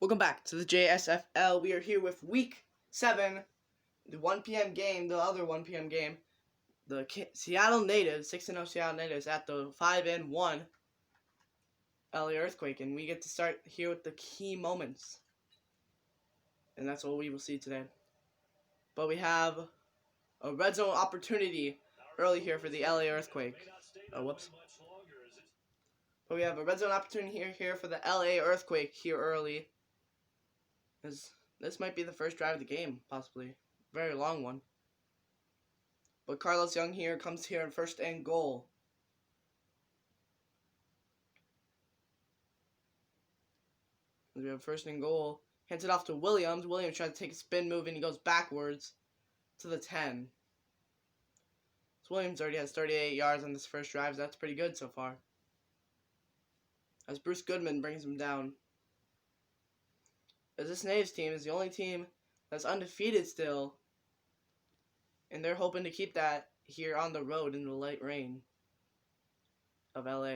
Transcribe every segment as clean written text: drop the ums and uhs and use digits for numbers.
Welcome back to the JSFL. We are here with Week 7, the 1 p.m. game, the other 1 p.m. game. The Seattle Natives, 6-0 Seattle Natives at the 5-1 LA Earthquake. And we get to start here with the key moments. And that's what we will see today. But we have a red zone opportunity early here for the LA Earthquake. But we have a red zone opportunity here for the LA Earthquake here early. This might be the first drive of the game, possibly. Very long one. But Carlos Young here comes here in first and goal. We have first and goal. Hands it off to Williams. Williams tries to take a spin move and he goes backwards to the 10. So Williams already has 38 yards on this first drive. So that's pretty good so far. As Bruce Goodman brings him down. As this Natives team is the only team that's undefeated still. And they're hoping to keep that here on the road in the light rain of LA.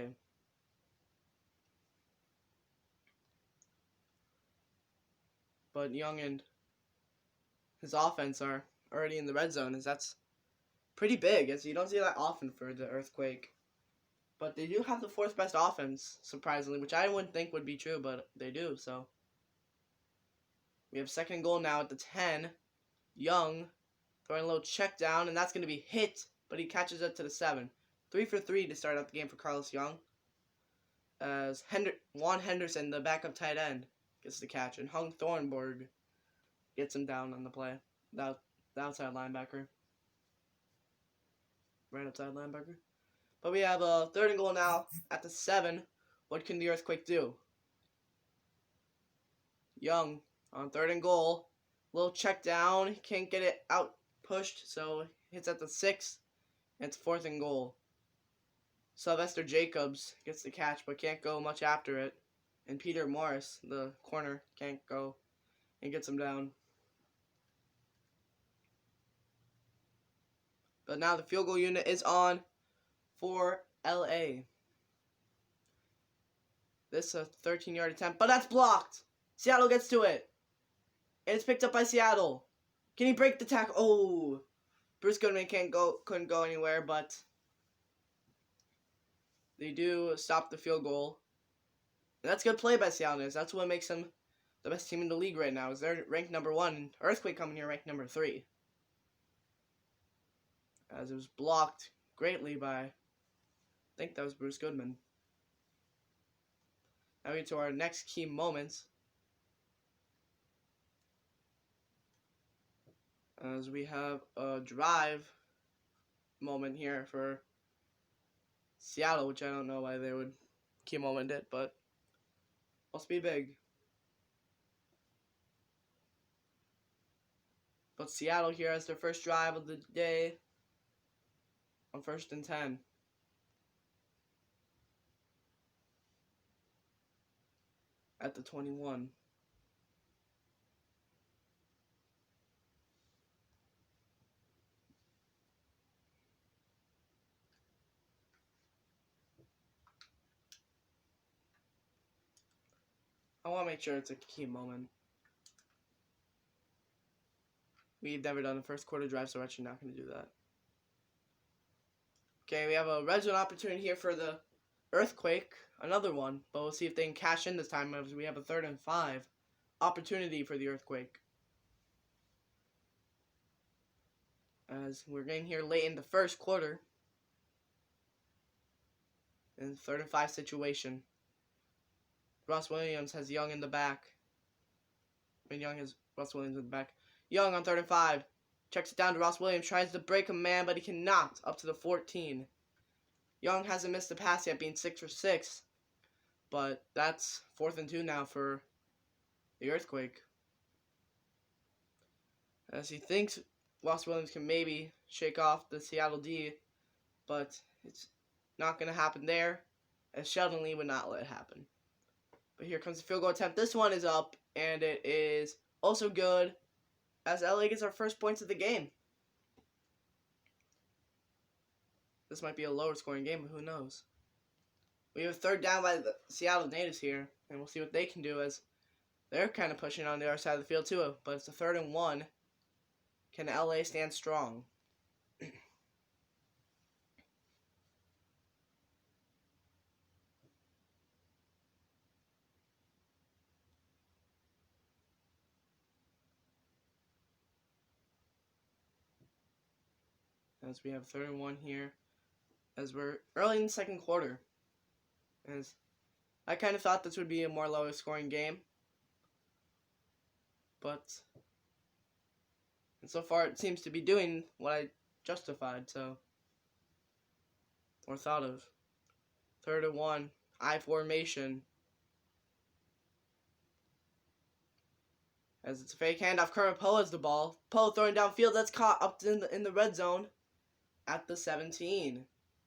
But Young and his offense are already in the red zone, as that's pretty big, as you don't see that often for the Earthquake. But they do have the fourth best offense, surprisingly, which I wouldn't think would be true, but they do, so. We have second goal now at the 10. Young throwing a little check down, and that's going to be hit, but he catches it to the 7. 3 for 3 to start out the game for Carlos Young. As Juan Henderson, the backup tight end, gets the catch, and Hung Thornburg gets him down on the play. The outside linebacker. Right outside linebacker. But we have a third and goal now at the 7. What can the Earthquake do? Young on third and goal. Little check down. He can't get it out pushed, so hits at the 6. And it's fourth and goal. Sylvester Jacobs gets the catch, but can't go much after it. And Peter Morris, the corner, can't go and gets him down. But now the field goal unit is on for LA. This is a 13-yard attempt, but that's blocked. Seattle gets to it. And it's picked up by Seattle. Can he break the tackle? Oh, Bruce Goodman couldn't go anywhere, but they do stop the field goal. And that's good play by Seattle. That's what makes them the best team in the league right now. Is they're ranked number 1. Earthquake coming here ranked number 3. As it was blocked greatly by, I think that was Bruce Goodman. Now we get to our next key moments. As we have a drive moment here for Seattle, which I don't know why they would key moment it, but must be big. But Seattle here has their first drive of the day on 1st and 10. At the 21. I want to make sure it's a key moment. We've never done a first quarter drive, so we're actually not going to do that. Okay, we have a red zone opportunity here for the Earthquake. Another one, but we'll see if they can cash in this time, as we have a 3rd and 5 opportunity for the Earthquake. As we're getting here late in the first quarter. In the 3rd and 5 situation. Ross Williams has Young in the back. Young has Ross Williams in the back. Young on 3rd and 5. Checks it down to Ross Williams. Tries to break a man, but he cannot. Up to the 14. Young hasn't missed a pass yet, being 6 for 6. But that's 4th and 2 now for the Earthquake. As he thinks Ross Williams can maybe shake off the Seattle D. But it's not going to happen there. As Sheldon Lee would not let it happen. But here comes the field goal attempt. This one is up, and it is also good, as LA gets our first points of the game. This might be a lower scoring game, but who knows. We have a 3rd down by the Seattle Natives here, and we'll see what they can do, as They're kind of pushing on the other side of the field too, but it's a 3rd and 1. Can LA stand strong? As we have 3rd and 1 here, as we're early in the second quarter. As I kind of thought this would be a more lower scoring game, but and so far it seems to be doing what I justified, or thought of. 3rd and 1, I formation. As it's a fake handoff, Kermit Poe has the ball. Poe throwing downfield, that's caught up in the red zone at the 17.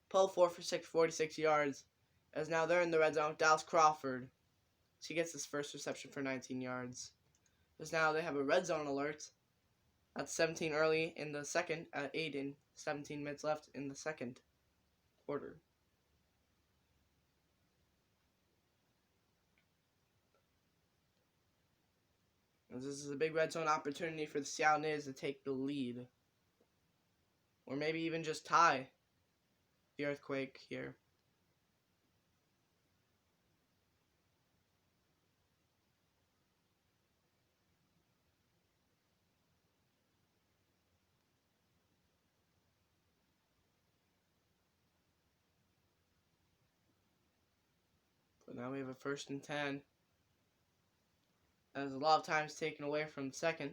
Poe 4 for 6, 46 yards. As now they're in the red zone. Dallas Crawford. She gets his first reception for 19 yards. As now they have a red zone alert. At 17 early in the second, at 8 and 17 minutes left in the second quarter. As this is a big red zone opportunity for the Seattle Natives to take the lead. Or maybe even just tie the Earthquake here. But now we have a 1st and 10. As a lot of times taken away from second.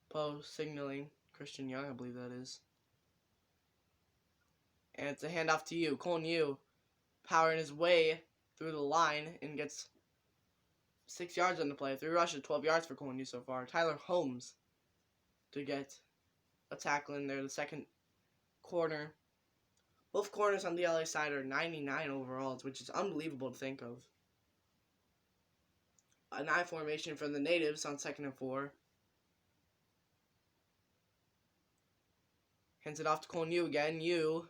Poe signaling Christian Young, I believe that is. And it's a handoff to Yu. Colin Yu powering his way through the line and gets 6 yards on the play. 3 rushes, 12 yards for Colin Yu so far. Tyler Holmes to get a tackle in there. The second corner. Both corners on the LA side are 99 overall, which is unbelievable to think of. An I formation from the Natives on 2nd and 4. Hands it off to Colin Yu again. Yu.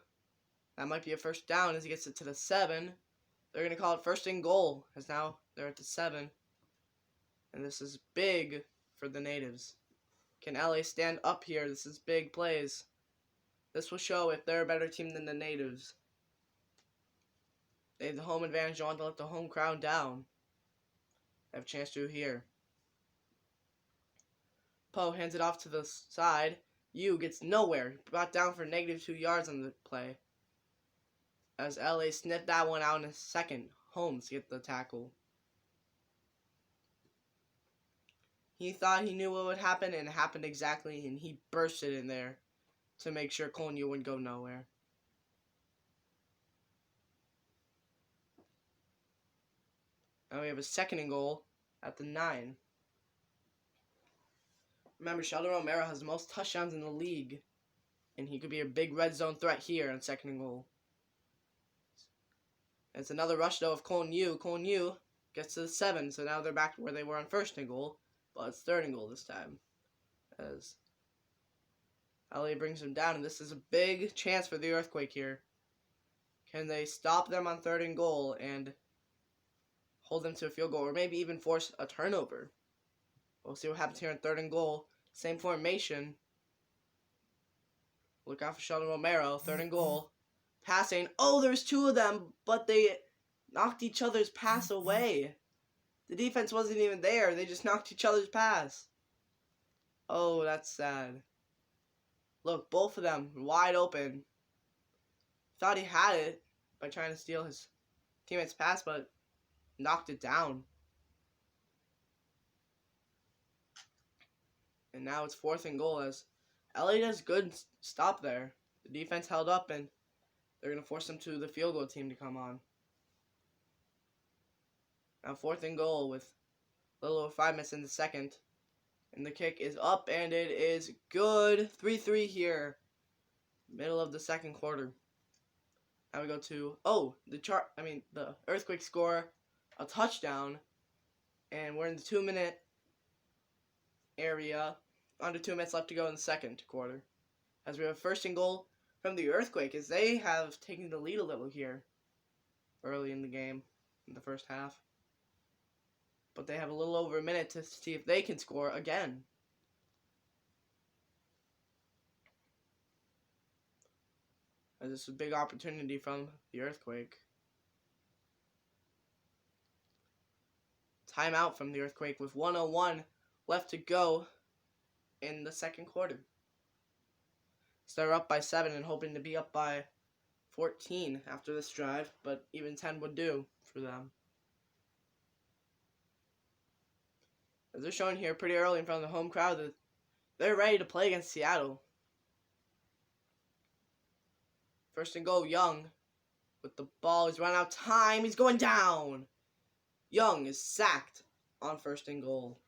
That might be a 1st down as he gets it to the 7. They're going to call it 1st and goal as now they're at the 7. And this is big for the Natives. Can LA stand up here? This is big plays. This will show if they're a better team than the Natives. They have the home advantage. Don't want to let the home crowd down. They have a chance to here. Poe hands it off to the side. Yu gets nowhere. Brought down for -2 yards on the play. As LA sniffed that one out in a second. Holmes get the tackle. He thought he knew what would happen, and it happened exactly, and he bursted in there to make sure Colin Yu wouldn't go nowhere. Now we have a 2nd and goal at the 9. Remember, Sheldon Romero has the most touchdowns in the league, and he could be a big red zone threat here on 2nd and goal. It's another rush, though, of Colin Yu. Colin Yu gets to the 7, so now they're back to where they were on 1st and goal, but it's 3rd and goal this time. As LA brings them down, and this is a big chance for the Earthquake here. Can they stop them on 3rd and goal and hold them to a field goal, or maybe even force a turnover? We'll see what happens here on 3rd and goal. Same formation. Look out for Sheldon Romero. 3rd and goal. Passing. Oh, there's 2 of them, but they knocked each other's pass away. The defense wasn't even there. They just knocked each other's pass. Oh, that's sad. Look, both of them wide open. Thought he had it by trying to steal his teammate's pass, but knocked it down. And now it's 4th and goal as LA does good stop there. The defense held up, and they're going to force them to the field goal team to come on. Now 4th and goal with a little over 5 minutes in the second. And the kick is up, and it is good. 3-3 here. Middle of the second quarter. Now we go to, the Earthquake score a touchdown. And we're in the 2-minute area. Under 2 minutes left to go in the second quarter. As we have 1st and goal from the Earthquake, as they have taken the lead a little here. early in the game, in the first half. But they have a little over a minute to see if they can score again. As this is a big opportunity from the Earthquake. Timeout from the Earthquake with 1:01 left to go in the second quarter. So they're up by 7 and hoping to be up by 14 after this drive, but even 10 would do for them. As they're showing here pretty early in front of the home crowd that they're ready to play against Seattle. First and goal, Young with the ball. He's running out of time. He's going down. Young is sacked on first and goal.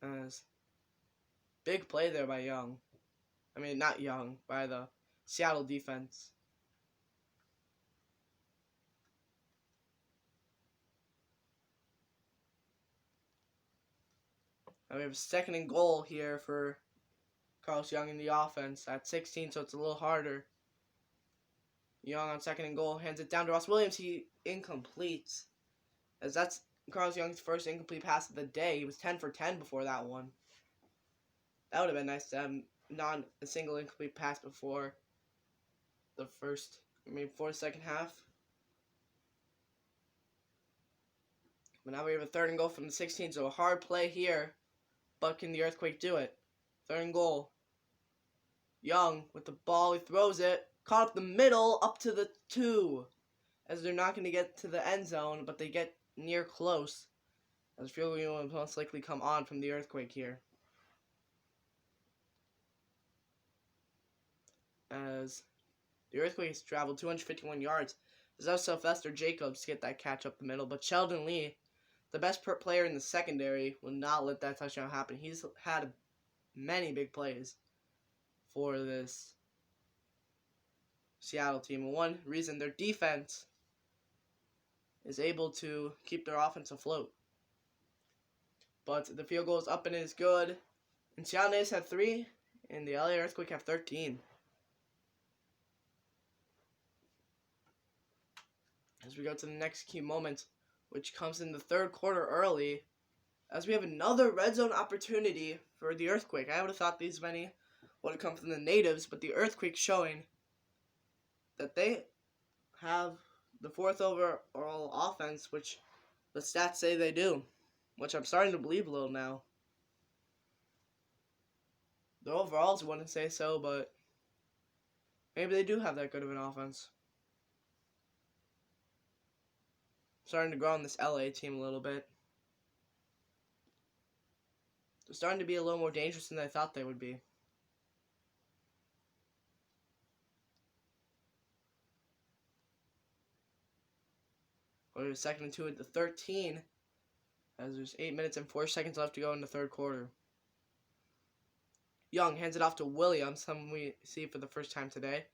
As big play there by Young. I mean, not Young, by the Seattle defense. Now we have a second and goal here for Carlos Young in the offense at 16, so it's a little harder. Young on second and goal, hands it down to Ross Williams. He incompletes. As that's Carlos Young's first incomplete pass of the day. He was 10 for 10 before that one. That would have been nice to have not a single incomplete pass before before the second half. But now we have a third and goal from the 16, so a hard play here. But can the Earthquake do it? Third and goal. Young with the ball, he throws it. Caught up the middle, up to the 2. As they're not going to get to the end zone, but they get near close. As field goal will most likely come on from the Earthquake here. As the Earthquake has traveled 251 yards. As that Sylvester Jacobs to get that catch up the middle, but Sheldon Lee, the best player in the secondary, will not let that touchdown happen. He's had many big plays for this Seattle team. And one reason their defense is able to keep their offense afloat. But the field goal is up and it is good. And Seattle Nays have 3, and the LA Earthquake have 13. As we go to the next key moment, which comes in the third quarter early, as we have another red zone opportunity for the Earthquake. I would have thought these many would have come from the Natives, but the Earthquake showing that they have the 4th overall offense, which the stats say they do, which I'm starting to believe a little now. The overalls wouldn't say so, but maybe they do have that good of an offense. Starting to grow on this LA team a little bit. They're starting to be a little more dangerous than I thought they would be. Go to 2nd and 2 at the 13. As there's 8 minutes and 4 seconds left to go in the third quarter. Young hands it off to Williams, someone we see for the first time today.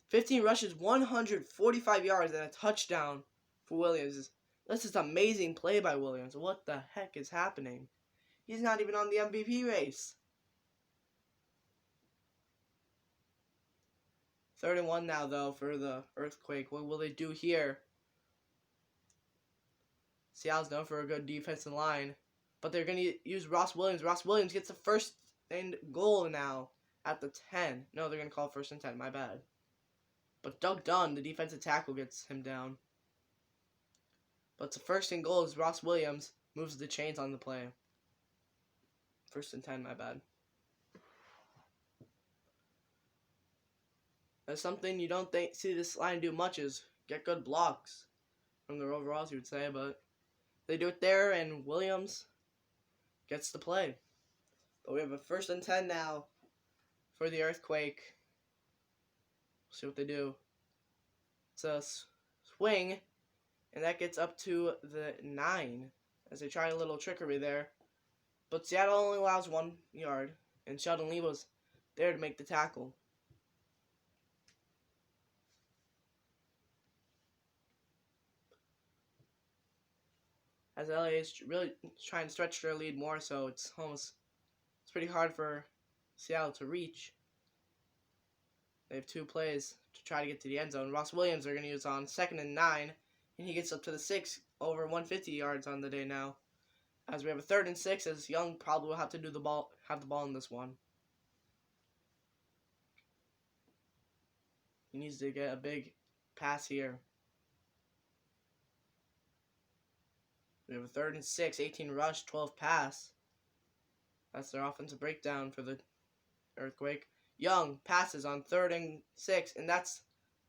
15 rushes, 145 yards, and a touchdown for Williams. This is amazing play by Williams. What the heck is happening? He's not even on the MVP race. 3rd and 1 now, though, for the Earthquake. What will they do here? Seattle's known for a good defensive line, but they're going to use Ross Williams. Ross Williams gets the first and goal now at the 10. No, they're going to call first and 10. My bad. But Doug Dunn, the defensive tackle, gets him down. But it's a first and goal as Ross Williams moves the chains on the play. First and 10, my bad. That's something you don't see this line do much is get good blocks from their overalls, you would say, but they do it there, and Williams gets the play. But we have a first and 10 now for the Earthquake. See what they do. It's a swing, and that gets up to the 9 as they try a little trickery there. But Seattle only allows 1 yard, and Sheldon Lee was there to make the tackle. As LA is really trying to stretch their lead more, so it's pretty hard for Seattle to reach. They have 2 plays to try to get to the end zone. Ross Williams are going to use on 2nd and 9, and he gets up to the 6, over 150 yards on the day now. As we have a 3rd and 6, as Young probably will have to have the ball in this one. He needs to get a big pass here. We have a 3rd and 6, 18 rush, 12 pass. That's their offensive breakdown for the Earthquake. Young passes on 3rd and 6, and that's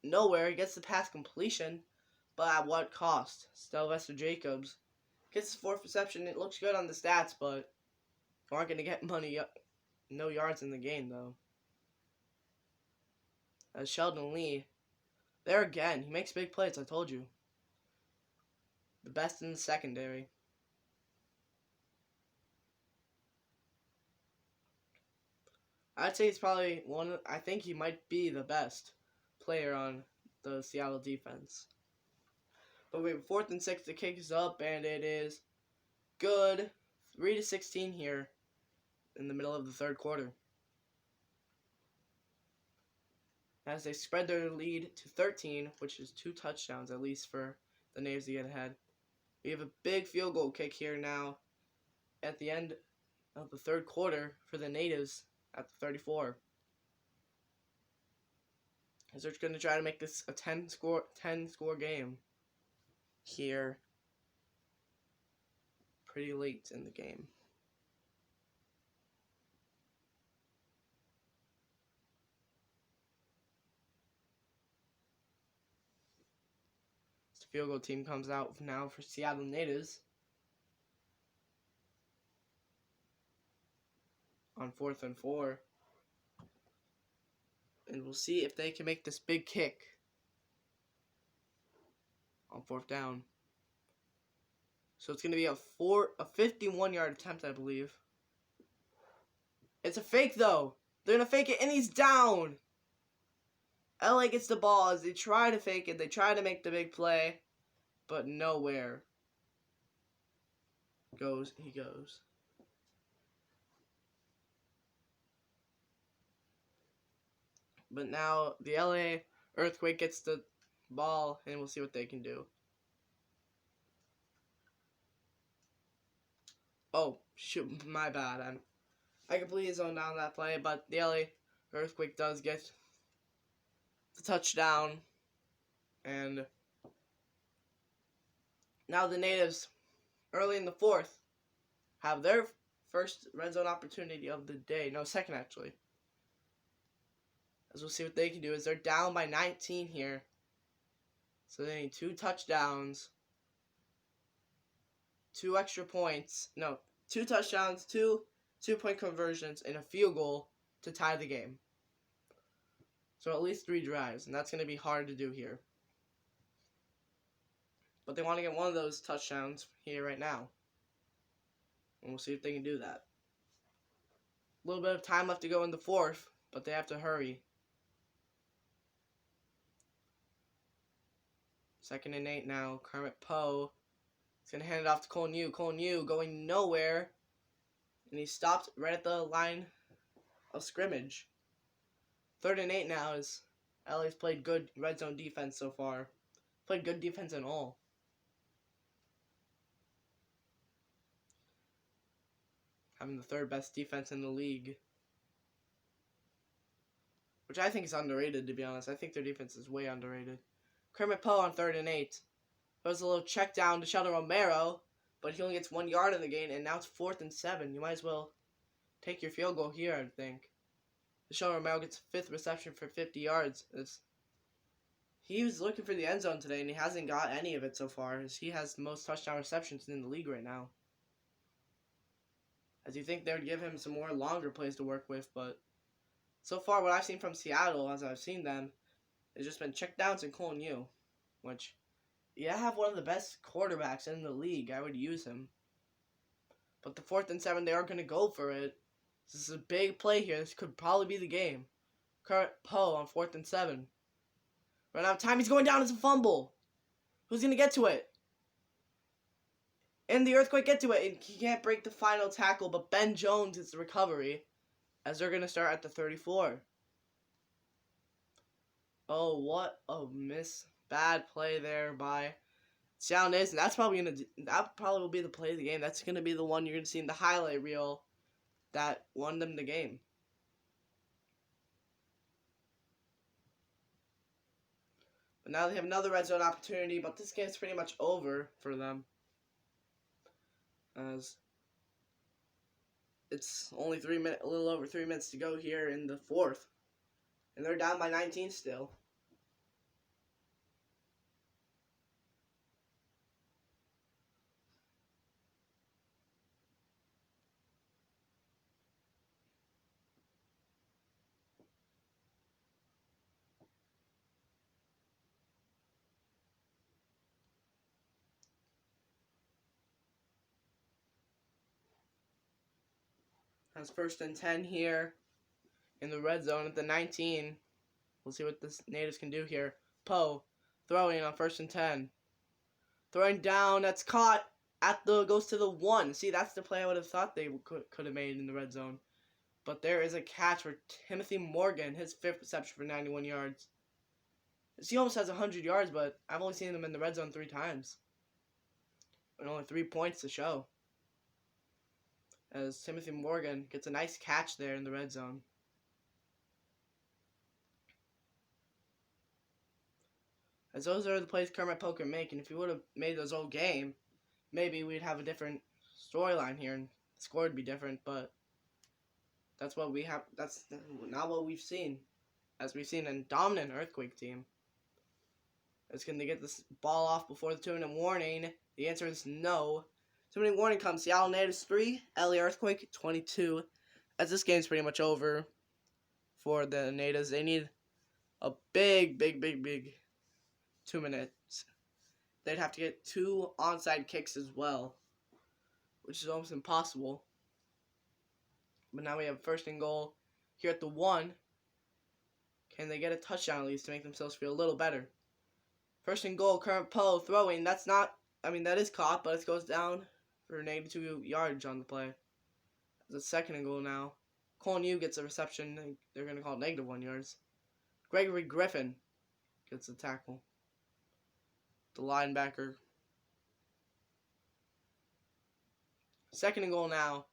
nowhere. He gets the pass completion, but at what cost? Sylvester Jacobs gets his 4th reception. It looks good on the stats, but aren't going to get no yards in the game, though. As Sheldon Lee, there again, he makes big plays, I told you. The best in the secondary. I'd say he's probably I think he might be the best player on the Seattle defense. But we have 4th and 6, the kick is up, and it is good. 3-16 here in the middle of the 3rd quarter. As they spread their lead to 13, which is 2 touchdowns at least for the Natives to get ahead. We have a big field goal kick here now at the end of the 3rd quarter for the Natives at the 34. As they're going to try to make this a 10 score game here pretty late in the game. The field goal team comes out now for Seattle Natives on 4th and 4. And we'll see if they can make this big kick on 4th down. So it's going to be a 51-yard attempt, I believe. It's a fake, though. They're going to fake it, and he's down. LA gets the ball as they try to fake it. They try to make the big play, but nowhere he goes. But now the LA Earthquake gets the ball, and we'll see what they can do. Oh, shoot, my bad. I completely zoned down that play, but the LA Earthquake does get the touchdown. And now the Natives, early in the 4th, have their first red zone opportunity of the day. No, second, actually. As we'll see what they can do, as they're down by 19 here. So they need 2 touchdowns. 2 extra points. No, 2 touchdowns, 2 2-point conversions, and a field goal to tie the game. So at least 3 drives, and that's going to be hard to do here. But they want to get one of those touchdowns here right now. And we'll see if they can do that. A little bit of time left to go in the 4th, but they have to hurry. 2nd and 8 now. Kermit Poe is going to hand it off to Cole New. Cole New going nowhere. And he stopped right at the line of scrimmage. 3rd and 8 now as LA's played good red zone defense so far. Played good defense and all. Having the 3rd best defense in the league. Which I think is underrated, to be honest. I think their defense is way underrated. Kermit Poe on 3rd and 8. There was a little check down to Sheldon Romero, but he only gets 1 yard in the game, and now it's 4th and 7. You might as well take your field goal here, I think. Sheldon Romero gets 5th reception for 50 yards. He was looking for the end zone today, and he hasn't got any of it so far, as he has the most touchdown receptions in the league right now. As you think they would give him some more longer plays to work with, but so far what I've seen from Seattle, as I've seen them, has just been check downs and Cole New, which, yeah, I have one of the best quarterbacks in the league. I would use him. But the 4th and 7, they are going to go for it. This is a big play here. This could probably be the game. Kermit Poe on 4th and 7. Run out of time. He's going down as a fumble. Who's going to get to it? And the Earthquake get to it. And he can't break the final tackle, but Ben Jones is the recovery. As they're going to start at the 34. Oh, what a bad play there by Seattle Natives. And that's probably that probably will be the play of the game. That's gonna be the one you're gonna see in the highlight reel that won them the game. But now they have another red zone opportunity, but this game's pretty much over for them, as it's only a little over 3 minutes to go here in the fourth, and they're down by 19 still. That's 1st and 10 here in the red zone at the 19. We'll see what the Natives can do here. Poe throwing on 1st and 10. Throwing down, that's caught goes to the 1. See, that's the play I would have thought they could have made in the red zone. But there is a catch for Timothy Morgan, his 5th reception for 91 yards. He almost has 100 yards, but I've only seen him in the red zone 3 times. And only 3 points to show. As Timothy Morgan gets a nice catch there in the red zone. As those are the plays Kermit Poe can make, and if he would have made those all game, maybe we'd have a different storyline here, and the score would be different, but that's what we have. That's not what we've seen. As we've seen a dominant Earthquake team. It's going to get this ball off before the 2-minute warning. The answer is no. 2-minute warning comes. Seattle Natives 3, LA Earthquake 22. As this game's pretty much over for the Natives. They need a big 2 minutes. They'd have to get 2 onside kicks as well, which is almost impossible. But now we have 1st and goal here at the 1. Can they get a touchdown at least to make themselves feel a little better? 1st and goal, Kermit Poe throwing. That is caught, but it goes down for -2 yards on the play. It's a 2nd and goal now. Colin Yu gets a reception. They're going to call it -1 yards. Gregory Griffin gets a tackle. The linebacker. 2nd and goal now.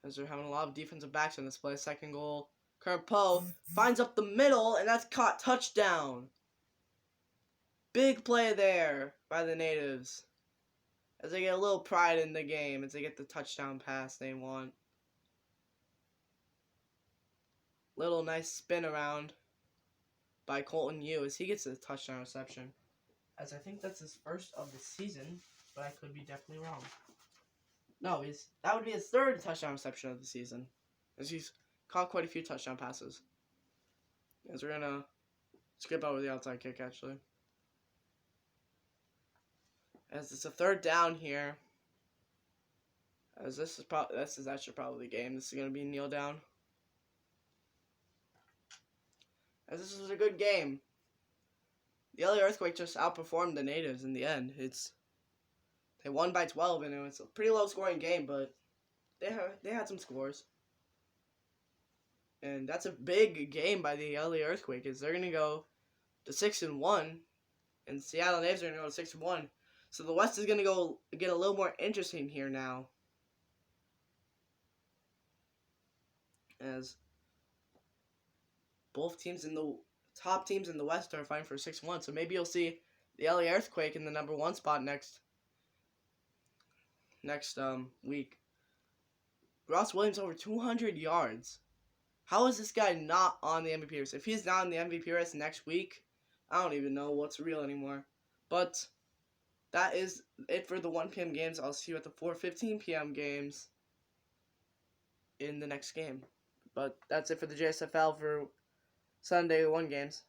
As they're having a lot of defensive backs in this play. 2nd goal. Kermit Poe finds up the middle, and that's caught. Touchdown. Big play there by the Natives. As they get a little pride in the game, as they get the touchdown pass they want. Little nice spin around by Colton Yu as he gets a touchdown reception. As I think that's his 1st of the season, but I could be definitely wrong. No, that would be his 3rd touchdown reception of the season, as he's caught quite a few touchdown passes. As we're gonna skip over the outside kick actually. As it's a 3rd down here. As this is actually probably the game. This is gonna be kneel down. As this was a good game. The LA Earthquake just outperformed the Natives in the end. They won by 12, and it was a pretty low scoring game, but they had some scores. And that's a big game by the LA Earthquake, as they're gonna go to 6-1, and Seattle Natives are gonna go to 6-1. So the West is gonna go get a little more interesting here now. As both teams top teams in the West are fighting for 6-1. So maybe you'll see the LA Earthquake in the number 1 spot next week. Ross Williams over 200 yards. How is this guy not on the MVP race? If he's not on the MVP race next week, I don't even know what's real anymore. But that is it for the 1 p.m. games. I'll see you at the 4:15 p.m. games in the next game. But that's it for the JSFL for Sunday 1 games.